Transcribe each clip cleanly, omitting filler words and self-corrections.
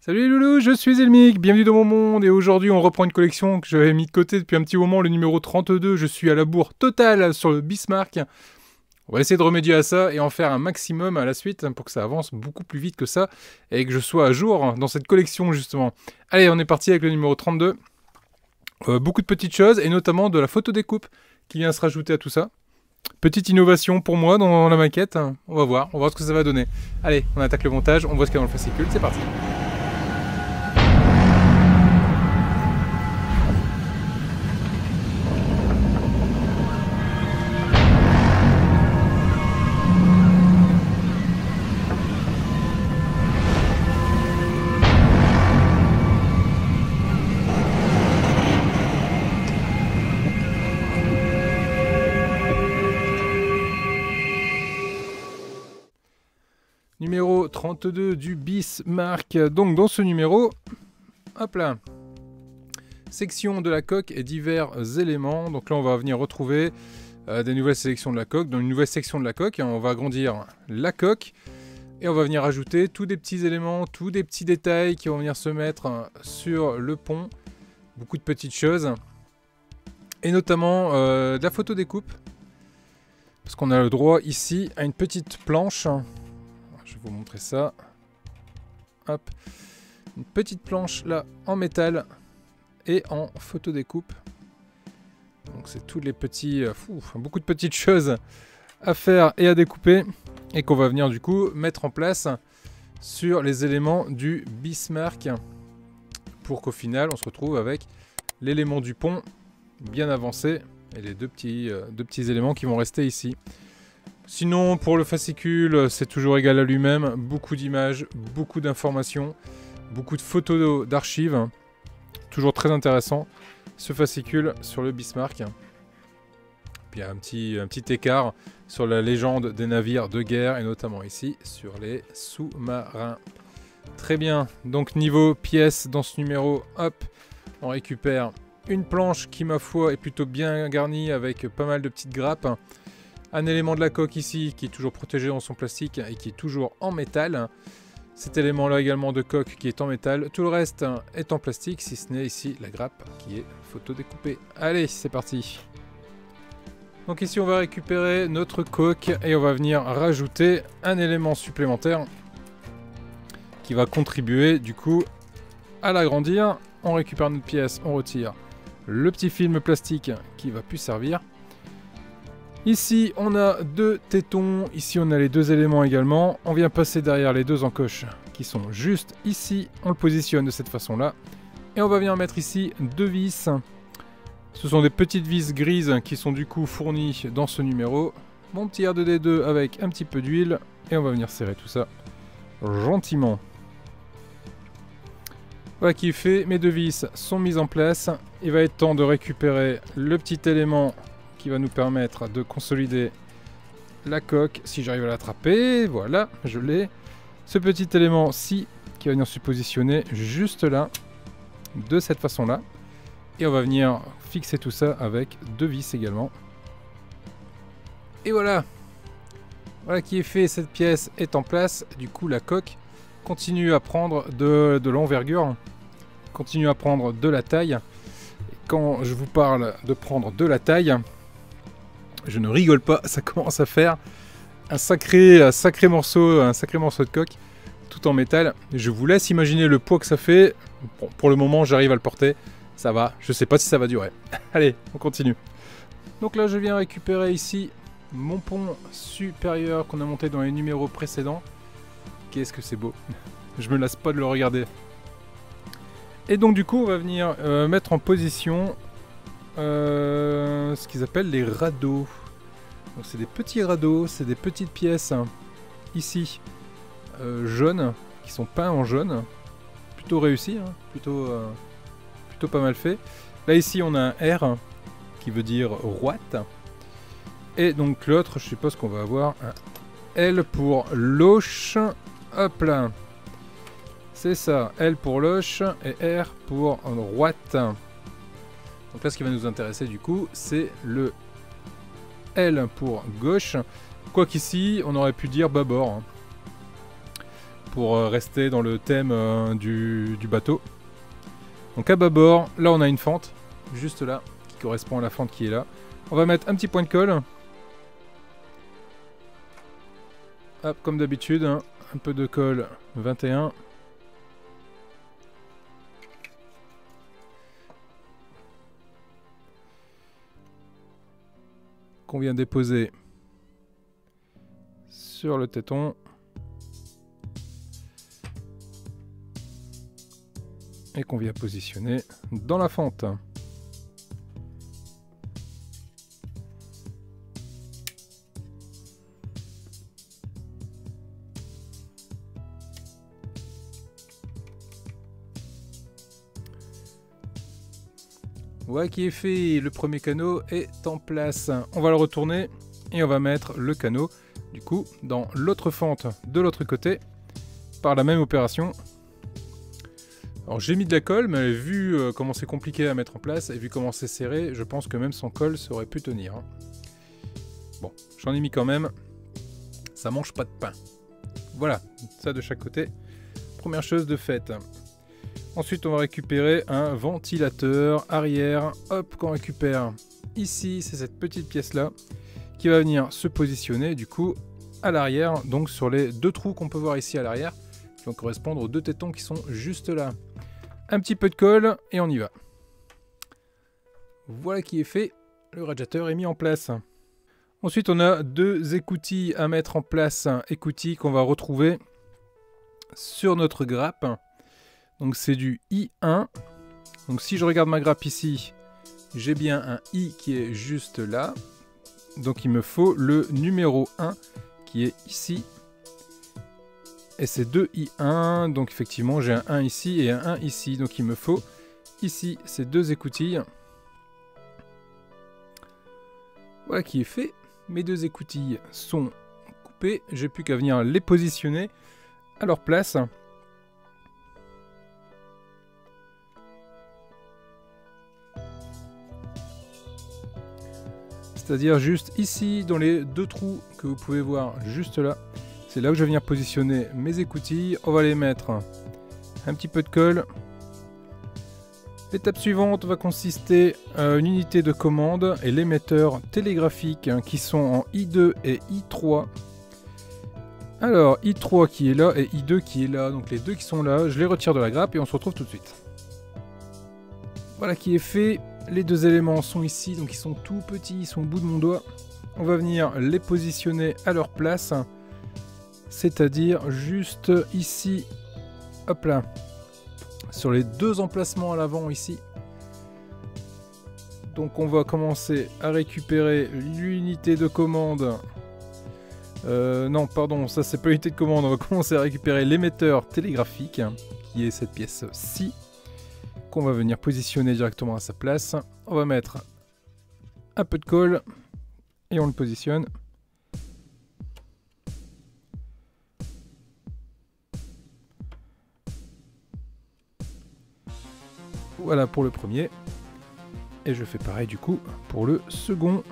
Salut les loulous, je suis Elmic, bienvenue dans mon monde et aujourd'hui on reprend une collection que j'avais mis de côté depuis un petit moment, le numéro 32, je suis à la bourre totale sur le Bismarck. On va essayer de remédier à ça et en faire un maximum à la suite pour que ça avance beaucoup plus vite que ça et que je sois à jour dans cette collection justement. Allez, on est parti avec le numéro 32. Beaucoup de petites choses et notamment de la photo découpe qui vient se rajouter à tout ça. Petite innovation pour moi dans la maquette, on va voir ce que ça va donner. Allez, on attaque le montage, on voit ce qu'il y a dans le fascicule, c'est parti. Numéro 32 du Bismarck. Donc dans ce numéro, hop là, section de la coque et divers éléments. Donc là on va venir retrouver des nouvelles sélections de la coque. Dans une nouvelle section de la coque, on va agrandir la coque et on va venir ajouter tous des petits éléments, tous des petits détails qui vont venir se mettre sur le pont. Beaucoup de petites choses. Et notamment de la photo découpe. Parce qu'on a le droit ici à une petite planche. Je vais vous montrer ça. Hop. Une petite planche là en métal et en photo découpe. Donc c'est tous les petits... beaucoup de petites choses à faire et à découper. Et qu'on va venir du coup mettre en place sur les éléments du Bismarck. Pour qu'au final on se retrouve avec l'élément du pont bien avancé. Et les deux petits éléments qui vont rester ici. Sinon, pour le fascicule, c'est toujours égal à lui-même. Beaucoup d'images, beaucoup d'informations, beaucoup de photos d'archives. Toujours très intéressant, ce fascicule sur le Bismarck. Puis il y a un petit écart sur la légende des navires de guerre, et notamment ici, sur les sous-marins. Très bien, donc niveau pièces dans ce numéro, hop, on récupère une planche qui, ma foi, est plutôt bien garnie avec pas mal de petites grappes. Un élément de la coque ici qui est toujours protégé dans son plastique et qui est toujours en métal. Cet élément là également de coque qui est en métal. Tout le reste est en plastique si ce n'est ici la grappe qui est photo découpée. Allez, c'est parti. Donc ici on va récupérer notre coque et on va venir rajouter un élément supplémentaire qui va contribuer du coup à l'agrandir. On récupère notre pièce, on retire le petit film plastique qui va plus servir. Ici, on a deux tétons. Ici, on a les deux éléments également. On vient passer derrière les deux encoches qui sont juste ici. On le positionne de cette façon-là. Et on va venir mettre ici deux vis. Ce sont des petites vis grises qui sont du coup fournies dans ce numéro. Mon petit R2D2 avec un petit peu d'huile. Et on va venir serrer tout ça gentiment. Voilà qui est fait. Mes deux vis sont mises en place. Il va être temps de récupérer le petit élément qui va nous permettre de consolider la coque, si j'arrive à l'attraper, voilà, je l'ai. Ce petit élément-ci, qui va venir se positionner juste là, de cette façon-là. Et on va venir fixer tout ça avec deux vis également. Et voilà. Voilà qui est fait, cette pièce est en place. Du coup, la coque continue à prendre de l'envergure, continue à prendre de la taille. Et quand je vous parle de prendre de la taille, je ne rigole pas, ça commence à faire un sacré morceau de coque, tout en métal. Je vous laisse imaginer le poids que ça fait. Bon, pour le moment, j'arrive à le porter. Ça va, je sais pas si ça va durer. Allez, on continue. Donc là, je viens récupérer ici mon pont supérieur qu'on a monté dans les numéros précédents. Qu'est-ce que c'est beau. Je me lasse pas de le regarder. Et donc du coup, on va venir mettre en position ce qu'ils appellent les radeaux. Donc c'est des petits radeaux, c'est des petites pièces ici jaunes qui sont peints en jaune, plutôt réussi, hein, plutôt pas mal fait. Là ici on a un R qui veut dire droite et donc l'autre, je suppose qu'on va avoir un L pour loche. Hop là, c'est ça, L pour loche et R pour droite. Donc là, ce qui va nous intéresser du coup, c'est le L pour gauche. Quoiqu'ici, on aurait pu dire bâbord. pour rester dans le thème du bateau. Donc à bâbord, là on a une fente, juste là, qui correspond à la fente qui est là. On va mettre un petit point de colle. Hop, comme d'habitude, hein, un peu de colle 21. Qu'on vient déposer sur le téton. Et qu'on vient positionner dans la fente. Voilà qui est fait, le premier canot est en place. On va le retourner et on va mettre le canot du coup dans l'autre fente de l'autre côté par la même opération. Alors j'ai mis de la colle, mais vu comment c'est compliqué à mettre en place et vu comment c'est serré, je pense que même sans colle ça aurait pu tenir. Bon, j'en ai mis quand même, ça mange pas de pain. Voilà, ça de chaque côté. Première chose de faite. Ensuite, on va récupérer un ventilateur arrière. Hop, qu'on récupère ici, c'est cette petite pièce-là qui va venir se positionner du coup à l'arrière, donc sur les deux trous qu'on peut voir ici à l'arrière, qui vont correspondre aux deux tétons qui sont juste là. Un petit peu de colle et on y va. Voilà qui est fait, le radiateur est mis en place. Ensuite, on a deux écoutilles à mettre en place, écoutilles qu'on va retrouver sur notre grappe. Donc c'est du I1. Donc si je regarde ma grappe ici, j'ai bien un I qui est juste là. Donc il me faut le numéro 1 qui est ici. Et c'est deux I1. Donc effectivement j'ai un 1 ici et un 1 ici. Donc il me faut ici ces deux écoutilles. Voilà qui est fait. Mes deux écoutilles sont coupées. J'ai plus qu'à venir les positionner à leur place. C'est-à-dire juste ici, dans les deux trous que vous pouvez voir juste là. C'est là où je vais venir positionner mes écoutilles. On va les mettre un petit peu de colle. L'étape suivante va consister à une unité de commande et l'émetteur télégraphique qui sont en I2 et I3. Alors, I3 qui est là et I2 qui est là. Donc les deux qui sont là, je les retire de la grappe et on se retrouve tout de suite. Voilà qui est fait. Les deux éléments sont ici, donc ils sont tout petits, ils sont au bout de mon doigt. On va venir les positionner à leur place, c'est-à-dire juste ici, hop là, sur les deux emplacements à l'avant ici. Donc on va commencer à récupérer l'unité de commande. Non, pardon, ça c'est pas l'unité de commande, on va commencer à récupérer l'émetteur télégraphique, qui est cette pièce-ci. On va venir positionner directement à sa place. On va mettre un peu de colle et on le positionne. Voilà pour le premier. Et je fais pareil du coup pour le second.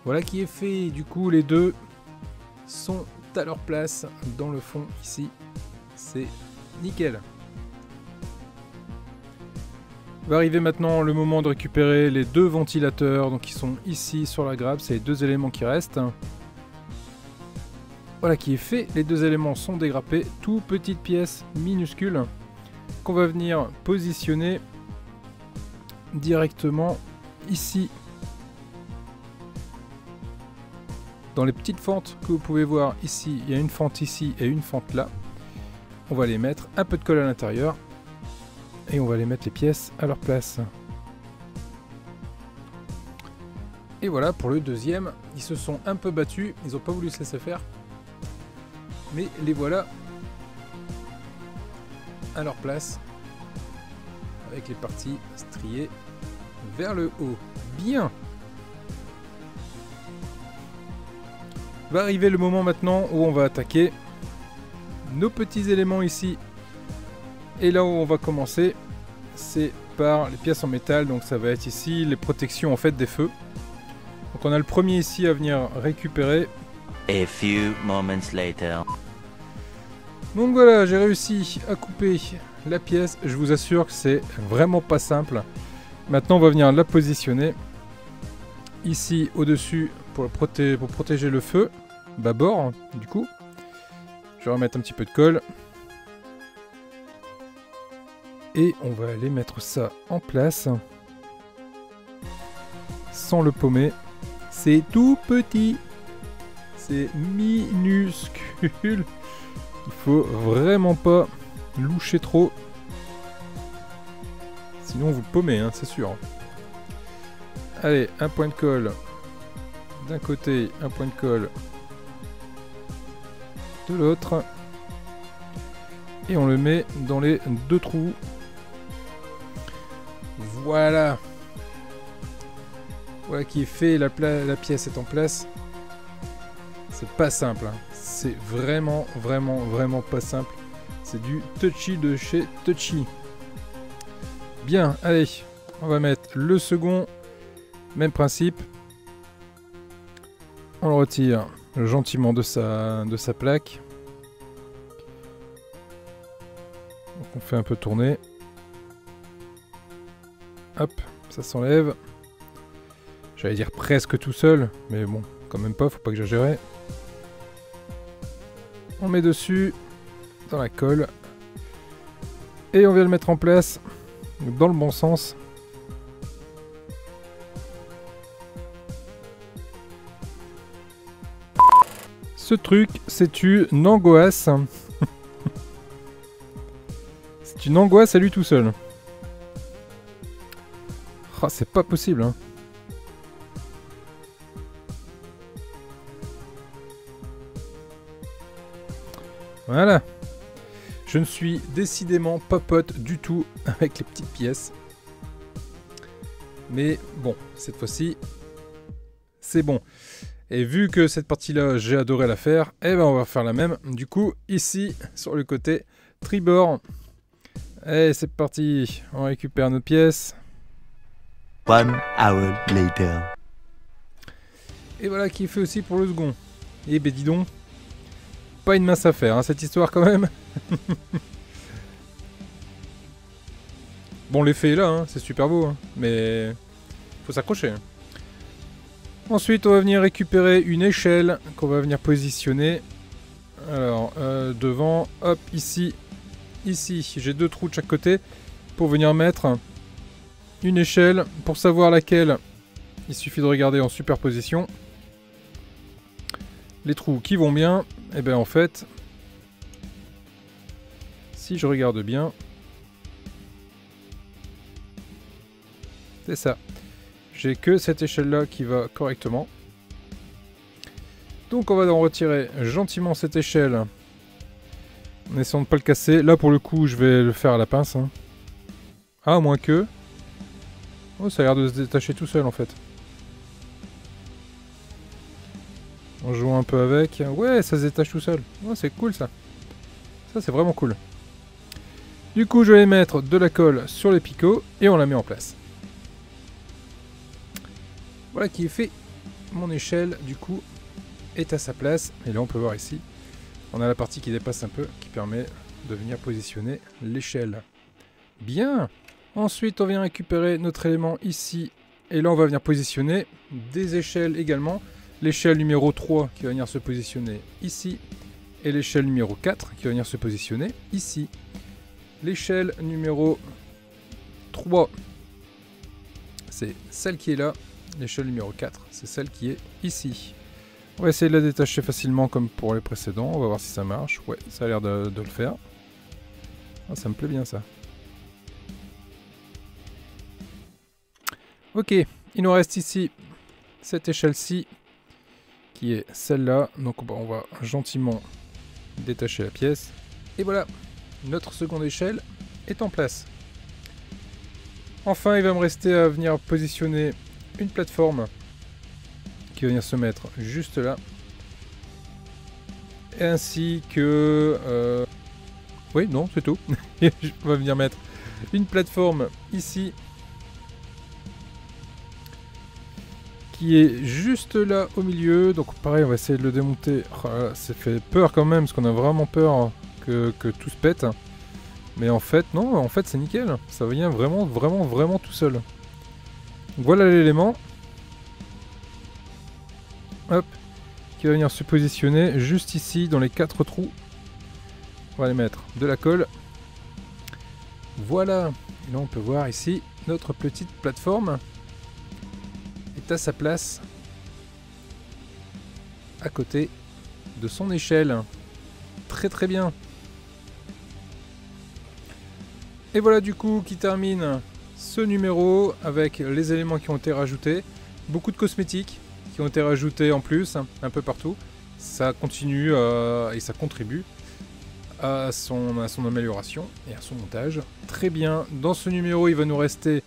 Voilà qui est fait, du coup les deux sont à leur place dans le fond ici, c'est nickel. Va arriver maintenant le moment de récupérer les deux ventilateurs, donc qui sont ici sur la grappe, c'est les deux éléments qui restent. Voilà qui est fait, les deux éléments sont dégrappés, tout petite pièce minuscule qu'on va venir positionner directement ici. Dans les petites fentes que vous pouvez voir ici, il y a une fente ici et une fente là. On va les mettre un peu de colle à l'intérieur et on va les mettre les pièces à leur place. Et voilà pour le deuxième, ils se sont un peu battus, ils n'ont pas voulu se laisser faire. Mais les voilà à leur place avec les parties striées vers le haut. Bien! Va arriver le moment maintenant où on va attaquer nos petits éléments ici. Et là où on va commencer, c'est part les pièces en métal, donc ça va être ici les protections en fait des feux. Donc on a le premier ici à venir récupérer. A few moments later. Donc voilà, j'ai réussi à couper la pièce. Je vous assure que c'est vraiment pas simple. Maintenant on va venir la positionner ici au-dessus pour protéger le feu, bâbord du coup. Je vais remettre un petit peu de colle. Et on va aller mettre ça en place. Sans le paumer. C'est tout petit. C'est minuscule. Il faut vraiment pas loucher trop. Sinon vous paumez, hein, c'est sûr. Allez, un point de colle d'un côté, un point de colle de l'autre. Et on le met dans les deux trous. Voilà. Voilà qui est fait, la pièce est en place. C'est pas simple, hein. C'est vraiment pas simple. C'est du Touchy de chez Touchy. Bien, allez, on va mettre le second. Même principe. On le retire gentiment de sa plaque. Donc on fait un peu tourner. Hop, ça s'enlève. J'allais dire presque tout seul, mais bon, quand même pas, faut pas exagérer. On met dessus, dans la colle. Et on vient le mettre en place, dans le bon sens. Ce truc, c'est une angoisse. C'est une angoisse à lui tout seul. Oh, c'est pas possible, hein. Voilà. Je ne suis décidément pas pote du tout avec les petites pièces. Mais bon, cette fois-ci, c'est bon. Et vu que cette partie-là, j'ai adoré la faire, eh ben on va faire la même. Du coup, ici, sur le côté tribord. Allez, c'est parti. On récupère nos pièces. 1 hour later. Et voilà qui est fait aussi pour le second. Et ben dis donc, pas une mince affaire, hein, cette histoire quand même. Bon, l'effet est là, hein, c'est super beau, hein, mais faut s'accrocher. Ensuite, on va venir récupérer une échelle qu'on va venir positionner. Alors, devant, hop, ici, j'ai deux trous de chaque côté pour venir mettre une échelle. Pour savoir laquelle, il suffit de regarder en superposition. Les trous qui vont bien, et bien en fait, si je regarde bien, c'est ça. J'ai que cette échelle-là qui va correctement. Donc on va en retirer gentiment cette échelle. En essayant de ne pas le casser. Là pour le coup, je vais le faire à la pince. Hein. Ah, moins que... Oh, ça a l'air de se détacher tout seul en fait. En jouant un peu avec. Ouais, ça se détache tout seul. Oh, c'est cool ça. Ça, c'est vraiment cool. Du coup, je vais mettre de la colle sur les picots et on la met en place. Voilà qui est fait. Mon échelle, du coup, est à sa place. Et là, on peut voir ici, on a la partie qui dépasse un peu, qui permet de venir positionner l'échelle. Bien. Ensuite, on vient récupérer notre élément ici. Et là, on va venir positionner des échelles également. L'échelle numéro 3 qui va venir se positionner ici. Et l'échelle numéro 4 qui va venir se positionner ici. L'échelle numéro 3, c'est celle qui est là. L'échelle numéro 4, c'est celle qui est ici. On va essayer de la détacher facilement comme pour les précédents. On va voir si ça marche. Ouais, ça a l'air de le faire. Ah, ça me plaît bien ça. Ok, il nous reste ici cette échelle-ci qui est celle-là. Donc on va gentiment détacher la pièce. Et voilà, notre seconde échelle est en place. Enfin, il va me rester à venir positionner une plateforme qui va venir se mettre juste là. Et ainsi que... Oui, non, c'est tout. Je vais venir mettre une plateforme ici qui est juste là au milieu. Donc pareil, on va essayer de le démonter. Oh là là, ça fait peur quand même parce qu'on a vraiment peur que tout se pète. Mais en fait, non, en fait c'est nickel. Ça vient vraiment tout seul. Donc, voilà l'élément. Hop. Qui va venir se positionner juste ici dans les 4 trous. On va aller mettre de la colle. Voilà. Et là on peut voir ici notre petite plateforme est à sa place à côté de son échelle. Très bien. Et voilà du coup qui termine ce numéro avec les éléments qui ont été rajoutés. Beaucoup de cosmétiques qui ont été rajoutés en plus, un peu partout. Ça continue et ça contribue à son amélioration et à son montage. Très bien. Dans ce numéro, il va nous rester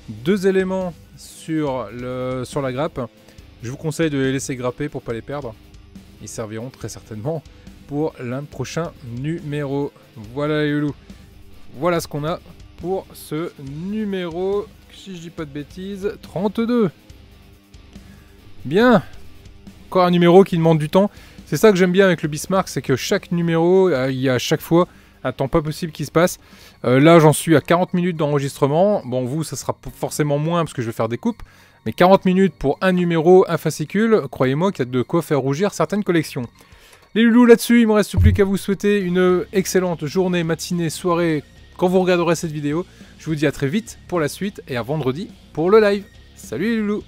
2 éléments sur la grappe. Je vous conseille de les laisser grapper pour pas les perdre. Ils serviront très certainement pour l'un prochain numéro. Voilà les loulous. Voilà ce qu'on a pour ce numéro, si je dis pas de bêtises, 32. Bien. Encore un numéro qui demande du temps. C'est ça que j'aime bien avec le Bismarck, c'est que chaque numéro, il y a à chaque fois un temps pas possible qui se passe. Là, j'en suis à 40 minutes d'enregistrement. Bon, vous, ça sera forcément moins parce que je vais faire des coupes. Mais 40 minutes pour un numéro, un fascicule, croyez-moi qu'il y a de quoi faire rougir certaines collections. Les loulous, là-dessus, il ne me reste plus qu'à vous souhaiter une excellente journée, matinée, soirée, quand vous regarderez cette vidéo. Je vous dis à très vite pour la suite et à vendredi pour le live. Salut les loulous!